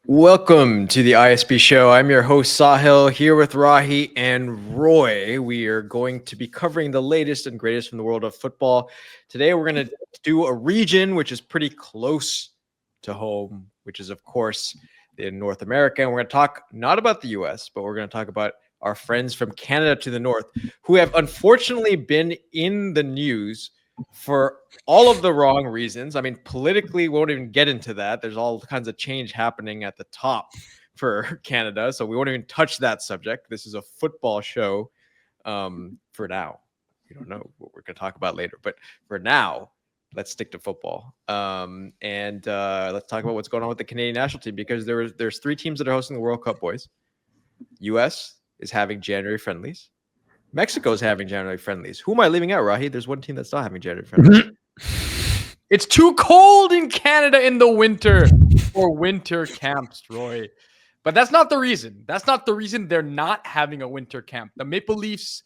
Welcome to the ISP show. I'm your host Sahil here with Rahi and Roy. We are going to be covering the latest and greatest from the world of football. Today we're going to do a region which is pretty close to home, which is of course in North America. And we're going to talk not about the US, but we're going to talk about our friends from Canada to the north who have unfortunately been in the news for all of the wrong reasons. I mean, politically, we won't even get into that. There's all kinds of change happening at the top for Canada, so we won't even touch that subject. This is a football show for now. We don't know what we're going to talk about later, but for now, let's stick to football. And let's talk about what's going on with the Canadian national team, because there's three teams that are hosting the World Cup, boys. U.S. is having January Friendlies. Mexico's having January Friendlies. Who am I leaving out, Rahi? There's one team that's not having January Friendlies. It's too cold in Canada in the winter for winter camps, Roy. But that's not the reason. That's not the reason they're not having a winter camp. The Maple Leafs,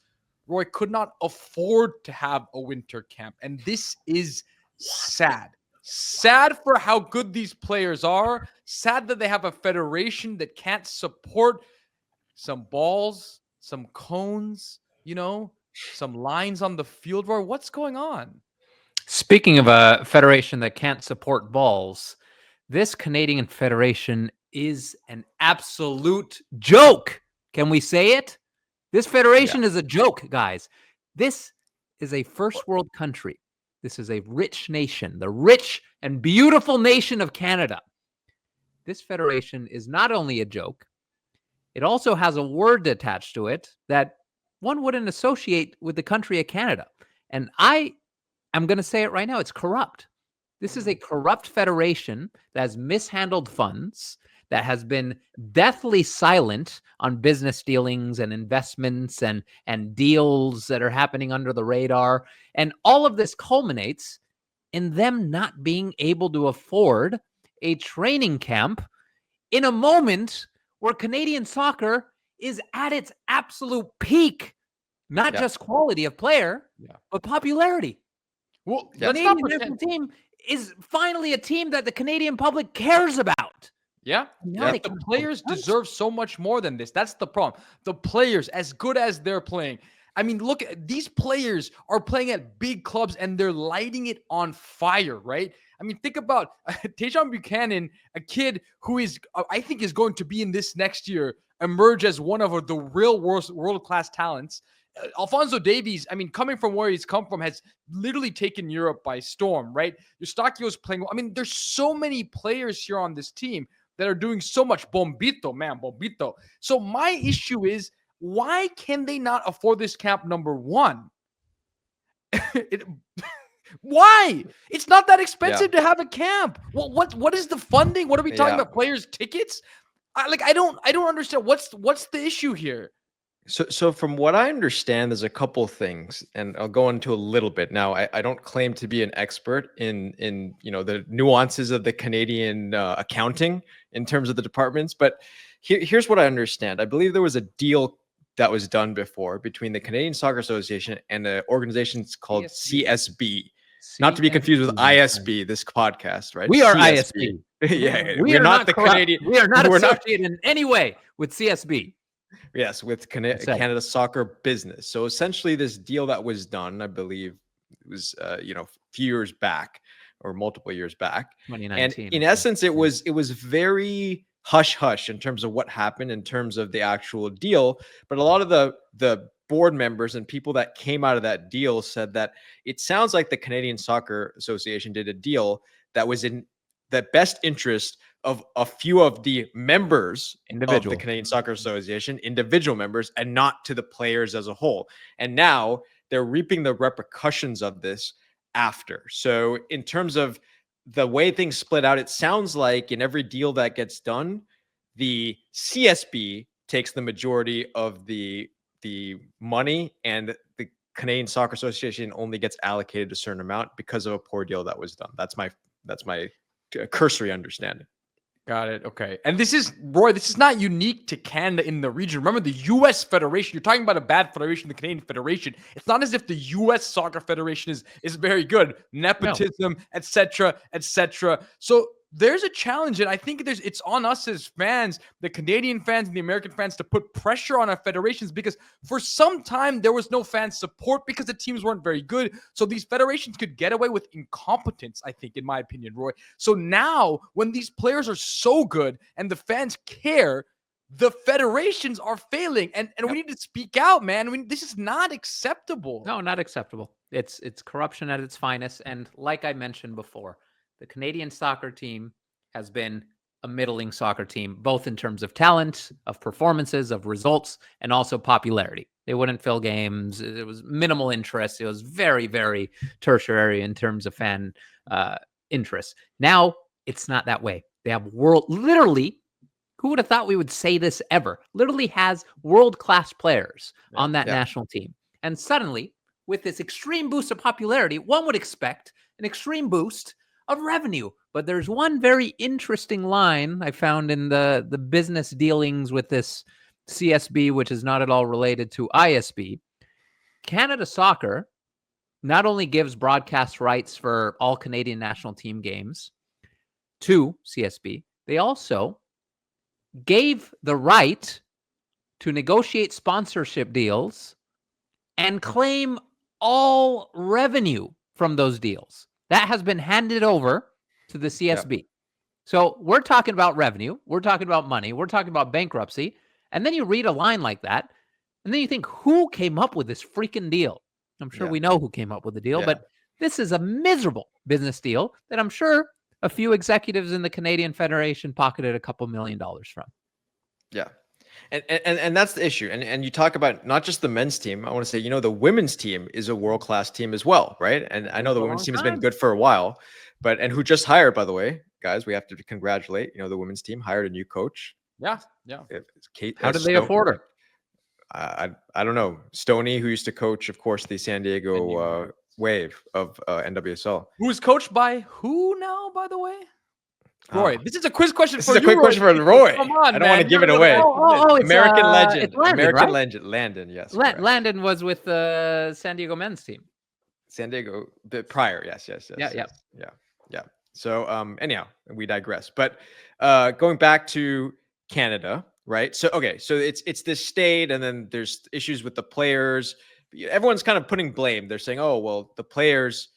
Roy, could not afford to have a winter camp. And this is sad. Sad for how good these players are. Sad that they have a federation that can't support some balls, some cones, some lines on the field. Roy, what's going on? Speaking of a federation that can't support balls, this Canadian federation is an absolute joke. Can we say it? This federation is a joke, guys. This is a first world country. This is a rich nation, the rich and beautiful nation of Canada. This federation is not only a joke, it also has a word attached to it that one wouldn't associate with the country of Canada. And I'm going to say it right now. It's corrupt. This is a corrupt federation that has mishandled funds, that has been deathly silent on business dealings and investments and deals that are happening under the radar. And all of this culminates in them not being able to afford a training camp in a moment where Canadian soccer is at its absolute peak, not just quality of player, but popularity. Well, the Canadian national team is finally a team that the Canadian public cares about. Yeah. The players deserve so much more than this. That's the problem. The players, as good as they're playing. I mean, look, these players are playing at big clubs and they're lighting it on fire, right? I mean, think about Tajon Buchanan, a kid who is, I think, is going to be in this next year, emerge as one of the real world-class talents. Alphonso Davies, I mean, coming from where he's come from, has literally taken Europe by storm, right? Eustachio's playing well. I mean, there's so many players here on this team that are doing so much. Bombito. So my issue is, why can they not afford this camp, number one? Why? It's not that expensive to have a camp. Well, what is the funding? What are we talking about? Players' tickets? I don't understand. What's the issue here? So from what I understand, there's a couple things, and I'll go into a little bit. Now, I don't claim to be an expert in the nuances of the Canadian accounting in terms of the departments, but here's what I understand. I believe there was a deal that was done before between the Canadian Soccer Association and an organization called CSB. Not to be confused with ISB, this podcast, right? We are CSB. ISB. We are not the Canadian. We are not associated in any way with CSB. Yes, with Canada Soccer Business. So essentially, this deal that was done, I believe, it was a few years back or multiple years back. 2019. And in essence, it was very hush hush in terms of what happened in terms of the actual deal. But a lot of the board members and people that came out of that deal said that it sounds like the Canadian Soccer Association did a deal that was in the best interest of a few of the members of the Canadian Soccer Association, individual members, and not to the players as a whole. And now they're reaping the repercussions of this after. So in terms of the way things split out, it sounds like in every deal that gets done, the CSB takes the majority of the money, and the Canadian Soccer Association only gets allocated a certain amount because of a poor deal that was done. That's my cursory understanding. Got it. Okay. And this is, Roy, this is not unique to Canada in the region. Remember, the U.S. Federation, you're talking about a bad federation, the Canadian Federation. It's not as if the U.S. Soccer Federation is very good. Nepotism, etc., etc. So there's a challenge, and I think it's on us as fans, the Canadian fans and the American fans, to put pressure on our federations, because for some time there was no fan support because the teams weren't very good. So these federations could get away with incompetence, I think, in my opinion, Roy. So now when these players are so good and the fans care, the federations are failing, and we need to speak out, man. I mean, this is not acceptable. No, not acceptable. It's corruption at its finest. And like I mentioned before, the Canadian soccer team has been a middling soccer team, both in terms of talent, of performances, of results, and also popularity. They wouldn't fill games. It was minimal interest. It was very, very tertiary in terms of fan interest. Now it's not that way. They have literally, who would have thought we would say this ever? Literally has world-class players on that national team. And suddenly, with this extreme boost of popularity, one would expect an extreme boost of revenue. But there's one very interesting line I found in the business dealings with this CSB, which is not at all related to ISB. Canada Soccer not only gives broadcast rights for all Canadian national team games to CSB, they also gave the right to negotiate sponsorship deals and claim all revenue from those deals. That has been handed over to the CSB. Yeah. So we're talking about revenue. We're talking about money. We're talking about bankruptcy. And then you read a line like that, and then you think, who came up with this freaking deal? I'm sure we know who came up with the deal, but this is a miserable business deal that I'm sure a few executives in the Canadian Federation pocketed a couple $1 million from. Yeah. And that's the issue. And you talk about not just the men's team. I want to say, the women's team is a world-class team as well, right? And I know the women's team has been good for a while, and who just hired, by the way, guys, we have to congratulate, the women's team hired a new coach. Yeah. Kate. How did they afford her? I don't know. Stoney, who used to coach, of course, the San Diego Wave of NWSL. Who's coached by who now, by the way? Roy, this is a quiz question for you. This is a quick question for Roy. Come on, I don't want to give it away. It's American legend. It's Landon, American right? legend. Landon, yes. Landon was with the San Diego men's team. San Diego, the prior, yes. Yeah. So anyhow, we digress. But going back to Canada, right? So it's this state, and then there's issues with the players. Everyone's kind of putting blame. They're saying, oh, well, the players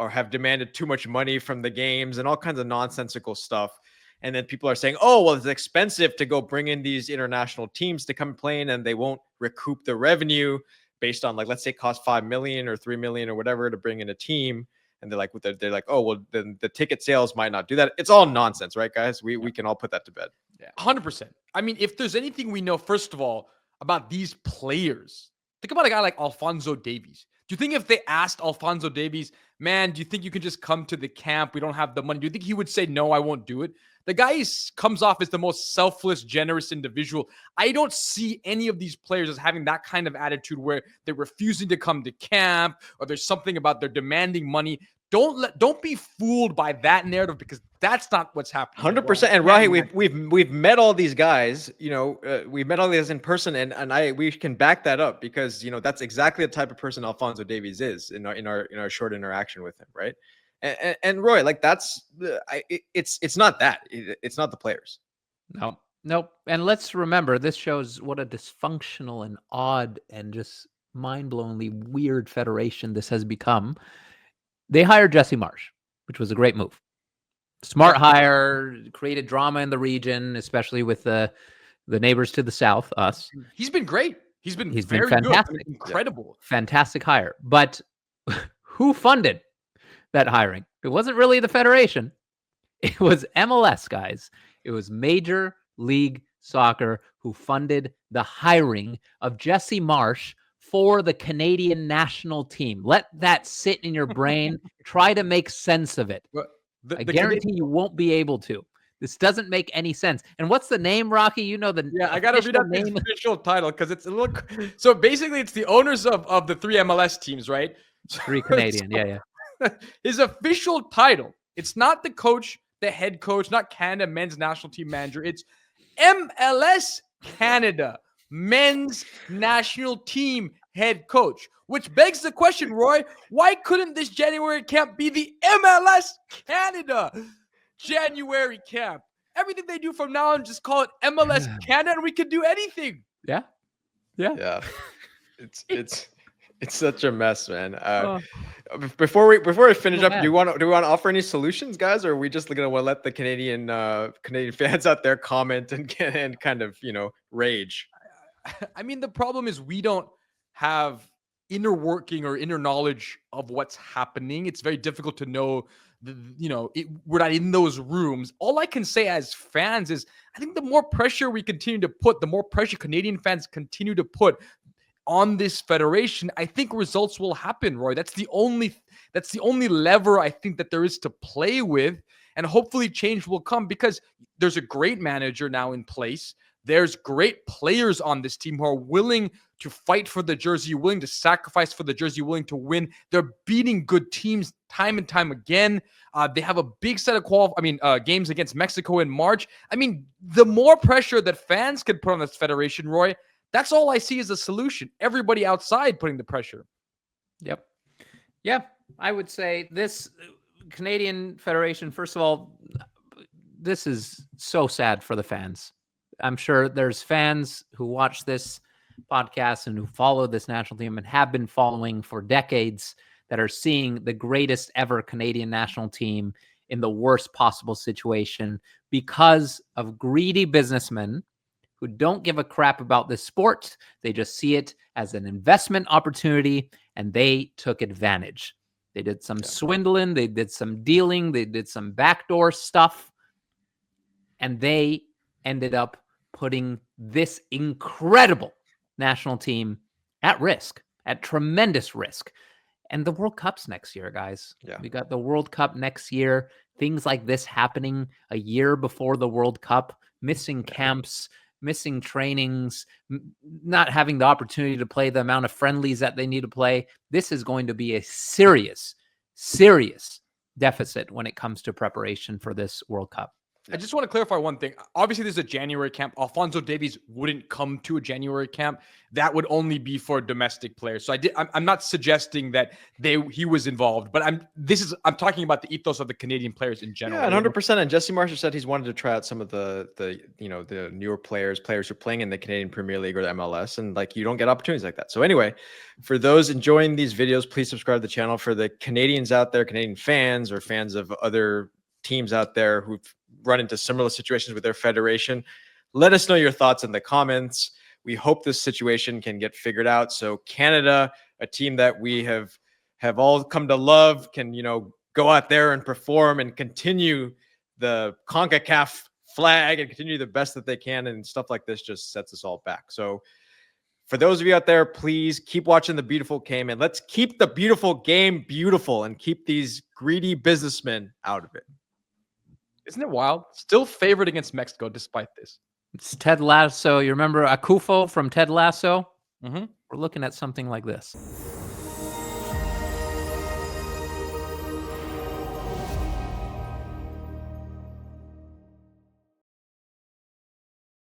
have demanded too much money from the games and all kinds of nonsensical stuff. And then people are saying, oh, well, it's expensive to go bring in these international teams to come play, and they won't recoup the revenue based on, like, let's say it costs $5 million or $3 million or whatever to bring in a team. And they're like, oh, well, then the ticket sales might not do that. It's all nonsense, right, guys? We can all put that to bed. Yeah, 100%. I mean, if there's anything we know, first of all, about these players, think about a guy like Alphonso Davies. Do you think if they asked Alphonso Davies, man, do you think you can just come to the camp? We don't have the money. Do you think he would say, no, I won't do it? The guy comes off as the most selfless, generous individual. I don't see any of these players as having that kind of attitude where they're refusing to come to camp, or there's something about they're demanding money. Don't be fooled by that narrative, because that's not what's happening. 100%. And Rahi, we've met all these guys. We've met all these in person, and we can back that up, because that's exactly the type of person Alphonso Davies is in our short interaction with him, right? And Roy, like, it's not that. It's not the players. Nope. And let's remember, this shows what a dysfunctional and odd and just mind-blowingly weird federation this has become. They hired Jesse Marsch, which was a great move. Smart hire, created drama in the region, especially with the neighbors to the south, us. He's been great. He's been very fantastic. Good. Incredible. Fantastic hire. But who funded that hiring? It wasn't really the federation. It was MLS, guys. It was Major League Soccer who funded the hiring of Jesse Marsch for the Canadian national team. Let that sit in your brain. Try to make sense of it. I guarantee you won't be able to. This doesn't make any sense. And what's the name, Rocky? You know the I got to read out the official title, because it's a little. So basically, it's the owners of the 3 MLS teams, right? 3 Canadian, yeah. His official title. It's not the coach, the head coach, not Canada men's national team manager. It's MLS Canada men's national team head coach, which begs the question, Roy, why couldn't this January camp be the MLS Canada January camp. Everything they do from now on, just call it MLS Canada, and we can do anything. Yeah. It's such a mess, man. Before we finish up, do we want to offer any solutions, guys, or are we just gonna let the Canadian fans out there comment and kind of rage? I mean, the problem is we don't have inner working or inner knowledge of what's happening. It's very difficult to know. We're not in those rooms. All I can say as fans is I think the more pressure we continue to put, the more pressure Canadian fans continue to put on this federation, I think results will happen, Roy. That's the only lever I think that there is to play with, and hopefully change will come because there's a great manager now in place. There's great players on this team who are willing to fight for the jersey, willing to sacrifice for the jersey, willing to win. They're beating good teams time and time again. They have a big set of games against Mexico in March. I mean, the more pressure that fans can put on this federation, Roy, that's all I see as a solution. Everybody outside putting the pressure. Yep. Yeah, I would say this Canadian Federation, first of all, this is so sad for the fans. I'm sure there's fans who watch this podcast and who follow this national team and have been following for decades that are seeing the greatest ever Canadian national team in the worst possible situation because of greedy businessmen who don't give a crap about this sport. They just see it as an investment opportunity, and they took advantage. They did some swindling, they did some dealing, they did some backdoor stuff, and they ended up putting this incredible national team at risk, at tremendous risk. And the World Cup's next year, guys. Yeah. We got the World Cup next year. Things like this happening a year before the World Cup, missing camps, missing trainings, not having the opportunity to play the amount of friendlies that they need to play. This is going to be a serious, serious deficit when it comes to preparation for this World Cup. I just want to clarify one thing. Obviously, there's a January camp. Alphonso Davies wouldn't come to a January camp. That would only be for domestic players. So I'm not suggesting that he was involved, but I'm talking about the ethos of the Canadian players in general. Yeah, 100%. And Jesse Marsch said he's wanted to try out some of the newer players who are playing in the Canadian Premier League or the MLS, and you don't get opportunities like that. So anyway, for those enjoying these videos, please subscribe to the channel. For the Canadians out there, Canadian fans or fans of other teams out there who've run into similar situations with their federation, let us know your thoughts in the comments. We hope this situation can get figured out so Canada, a team that we have all come to love, can go out there and perform and continue the CONCACAF flag and continue the best that they can, and stuff like this just sets us all back. So for those of you out there, please keep watching the beautiful game, and let's keep the beautiful game beautiful and keep these greedy businessmen out of it. Isn't it wild? Still favored against Mexico despite this. It's Ted Lasso. You remember Akufo from Ted Lasso? Mm-hmm. We're looking at something like this.